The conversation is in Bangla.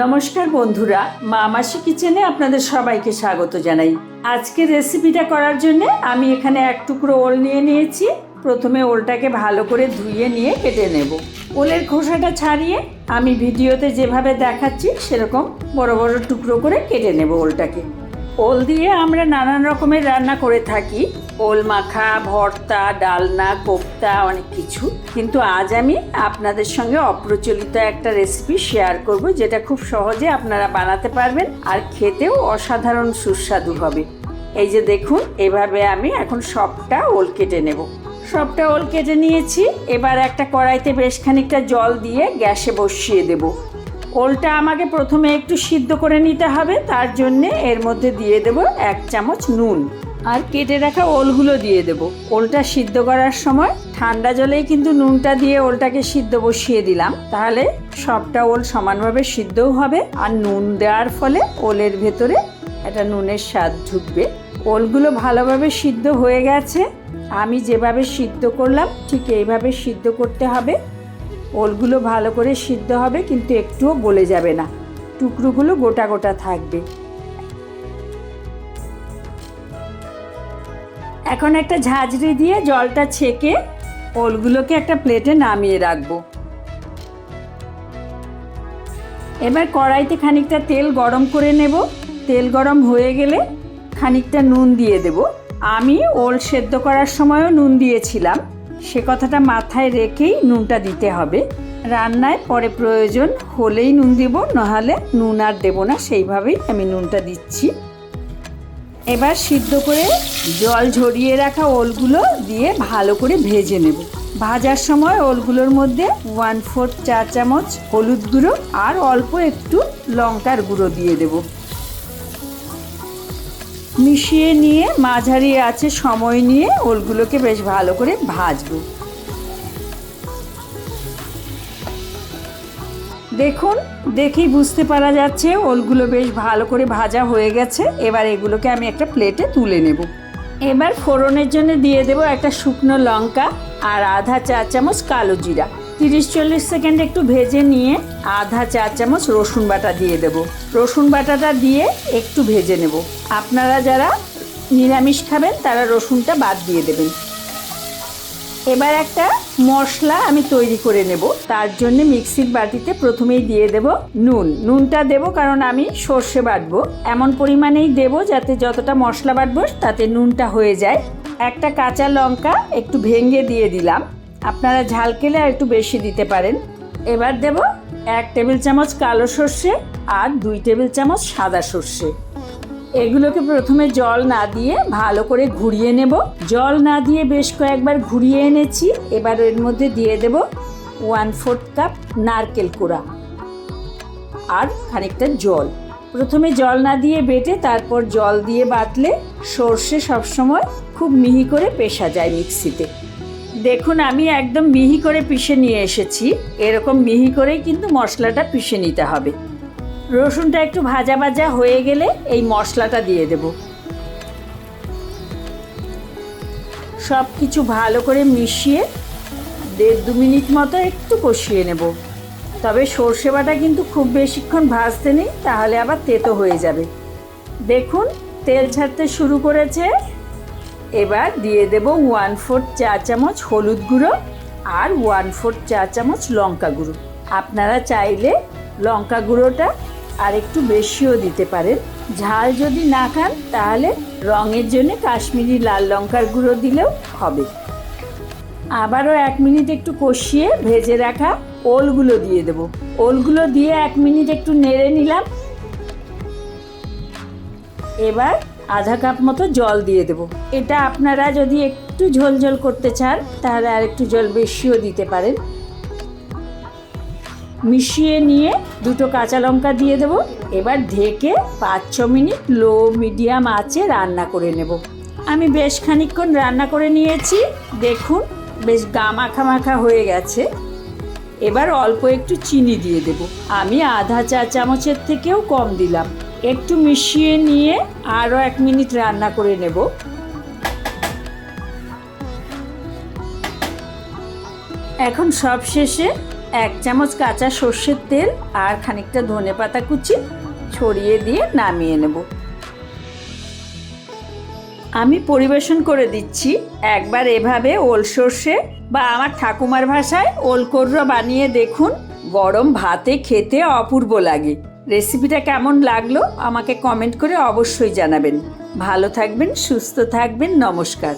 নমস্কার বন্ধুরা, মা মাসি কিচেনে আপনাদের সবাইকে স্বাগত জানাই। আজকের রেসিপিটা করার জন্য আমি এখানে এক টুকরো ওল নিয়ে নিয়েছি। প্রথমে ওলটাকে ভালো করে ধুয়ে নিয়ে কেটে নেব। ওলের খোসাটা ছাড়িয়ে আমি ভিডিওতে যেভাবে দেখাচ্ছি সেরকম বড় বড় টুকরো করে কেটে নেব ওলটাকে। ওল দিয়ে আমরা নানান রকমের রান্না করে থাকি, ওল মাখা, ভর্তা, ডালনা, কোপ্তা, অনেক কিছু। কিন্তু আজ আমি আপনাদের সঙ্গে অপ্রচলিত একটা রেসিপি শেয়ার করব, যেটা খুব সহজে আপনারা বানাতে পারবেন আর খেতেও অসাধারণ সুস্বাদু হবে। এই যে দেখুন, এভাবে আমি এখন সবটা ওল কেটে নেব। সবটা ওল কেটে নিয়েছি। এবার একটা কড়াইতে বেশ খানিকটা জল দিয়ে গ্যাসে বসিয়ে দেব। ওলটা আমাকে প্রথমে একটু সিদ্ধ করে নিতে হবে, তার জন্যে এর মধ্যে দিয়ে দেব 1 চামচ নুন আর কেটে রাখা ওলগুলো দিয়ে দেব। ওলটা সিদ্ধ করার সময় ঠান্ডা জলেই কিন্তু নুনটা দিয়ে ওলটাকে সিদ্ধ বসিয়ে দিলাম, তাহলে সবটা ওল সমানভাবে সিদ্ধও হবে আর নুন দেওয়ার ফলে ওলের ভেতরে একটা নুনের স্বাদ ঢুকবে। ওলগুলো ভালোভাবে সিদ্ধ হয়ে গেছে। আমি যেভাবে সিদ্ধ করলাম ঠিক এইভাবে সিদ্ধ করতে হবে। ওলগুলো ভালো করে সিদ্ধ হবে, কিন্তু একটুও গলে যাবে না, টুকরোগুলো গোটা গোটা থাকবে। এখন একটা ঝাঁঝরি দিয়ে জলটা ছেঁকে ওলগুলোকে একটা প্লেটে নামিয়ে রাখবো। এবার কড়াইতে খানিকটা তেল গরম করে নেব। তেল গরম হয়ে গেলে খানিকটা নুন দিয়ে দেব। আমি ওল সেদ্ধ করার সময়ও নুন দিয়েছিলাম, সে কথাটা মাথায় রেখেই নুনটা দিতে হবে। রান্নায় পরে প্রয়োজন হলেই নুন দেব, নাহলে নুন আর দেব না, সেইভাবেই আমি নুনটা দিচ্ছি। এবার সিদ্ধ করে জল ঝরিয়ে রাখা ওলগুলো দিয়ে ভালো করে ভেজে নেব। ভাজার সময় ওলগুলোর মধ্যে 1/4 চা চামচ হলুদ গুঁড়ো আর অল্প একটু লঙ্কার গুঁড়ো দিয়ে দেব। মিশিয়ে নিয়ে মাঝারি আঁচে সময় নিয়ে ওলগুলোকে বেশ ভালো করে ভাজবো। দেখুন, দেখেই বুঝতে পারা যাচ্ছে ওলগুলো বেশ ভালো করে ভাজা হয়ে গেছে। এবার এগুলোকে আমি একটা প্লেটে তুলে নেব। এবার ফোড়নের জন্য দিয়ে দেব একটা শুকনো লঙ্কা আর আধা চা চামচ কালো জিরা। 30-40 সেকেন্ড একটু ভেজে নিয়ে আধা চা চামচ রসুন বাটা দিয়ে দেব। রসুন বাটাটা দিয়ে একটু ভেজে নেব। আপনারা যারা নিরামিষ খাবেন তারা রসুনটা বাদ দিয়ে দেবেন। এবার একটা মশলা আমি তৈরি করে নেব। তার জন্য মিক্সির বাটিতে প্রথমেই দিয়ে দেব নুনটা দেব, কারণ আমি সর্ষে বাটবো। এমন পরিমাণেই দেব যাতে যতটা মশলা বাটবো তাতে নুনটা হয়ে যায়। একটা কাঁচা লঙ্কা একটু ভেঙে দিয়ে দিলাম, আপনারা ঝাল খেলে আর একটু বেশি দিতে পারেন। এবার দেব 1 টেবিল চামচ কালো সর্ষে আর 2 টেবিল চামচ সাদা সর্ষে। এগুলোকে প্রথমে জল না দিয়ে ভালো করে ঘুরিয়ে নেব। জল না দিয়ে বেশ কয়েকবার ঘুরিয়ে এনেছি। এবার এর মধ্যে দিয়ে দেব 1/4 কাপ নারকেল কোড়া আর খানিকটা জল। প্রথমে জল না দিয়ে বেটে তারপর জল দিয়ে বাটলে সর্ষে সবসময় খুব মিহি করে পেষা যায় মিক্সিতে। দেখুন, আমি একদম মিহি করে পিষে নিয়ে এসেছি। এরকম মিহি করেই কিন্তু মশলাটা পিষে নিতে হবে। রসুনটা একটু ভাজা ভাজা হয়ে গেলে এই মশলাটা দিয়ে দেব। সব কিছু ভালো করে মিশিয়ে 1.5-2 মিনিট মতো একটু কষিয়ে নেব। তবে সর্ষে বাটা কিন্তু খুব বেশিক্ষণ ভাজতে নেই, তাহলে আবার তেতো হয়ে যাবে। দেখুন, তেল ছাড়তে শুরু করেছে। এবার দিয়ে দেব 1/4 চা চামচ হলুদ গুঁড়ো আর 1/4 চা চামচ লঙ্কা গুঁড়ো। আপনারা চাইলে লঙ্কা গুঁড়োটা আর একটু বেশিও দিতে পারেন। ঝাল যদি না খান তাহলে রঙের জন্য কাশ্মীরি লাল লঙ্কার গুঁড়ো দিলেও হবে। আবারও 1 মিনিট একটু কষিয়ে ভেজে রাখা ওলগুলো দিয়ে দেব। ওলগুলো দিয়ে 1 মিনিট একটু নেড়ে নিলাম। এবার আধা কাপ মতো জল দিয়ে দেব। এটা আপনারা যদি একটু ঝোল করতে চান তাহলে আর একটু জল বেশিও দিতে পারেন। মিশিয়ে নিয়ে 2 কাঁচা লঙ্কা দিয়ে দেব। এবার ঢেকে 5-6 মিনিট লো মিডিয়াম আঁচে রান্না করে নেব। আমি বেশ খানিকক্ষণ রান্না করে নিয়েছি। দেখুন, বেশ গা মাখা মাখা হয়ে গেছে। এবার অল্প একটু চিনি দিয়ে দেব। আমি আধা চা চামচের থেকেও কম দিলাম। একটু মিশিয়ে নিয়ে আরও 1 মিনিট রান্না করে নেব। এখন সব শেষে 1 চামচ কাঁচা সর্ষের তেল আর খানিকটা ধনেপাতা কুচি ছড়িয়ে দিয়ে নামিয়ে নেব। আমি পরিবেশন করে দিচ্ছি। একবার এভাবে ওল সর্ষে বা আমার ঠাকুমার ভাষায় ওলকোররা বানিয়ে দেখুন। গরম ভাতে খেতে অপূর্ব লাগে। রেসিপিটা কেমন লাগলো আমাকে কমেন্ট করে অবশ্যই জানাবেন। ভালো থাকবেন, সুস্থ থাকবেন। নমস্কার।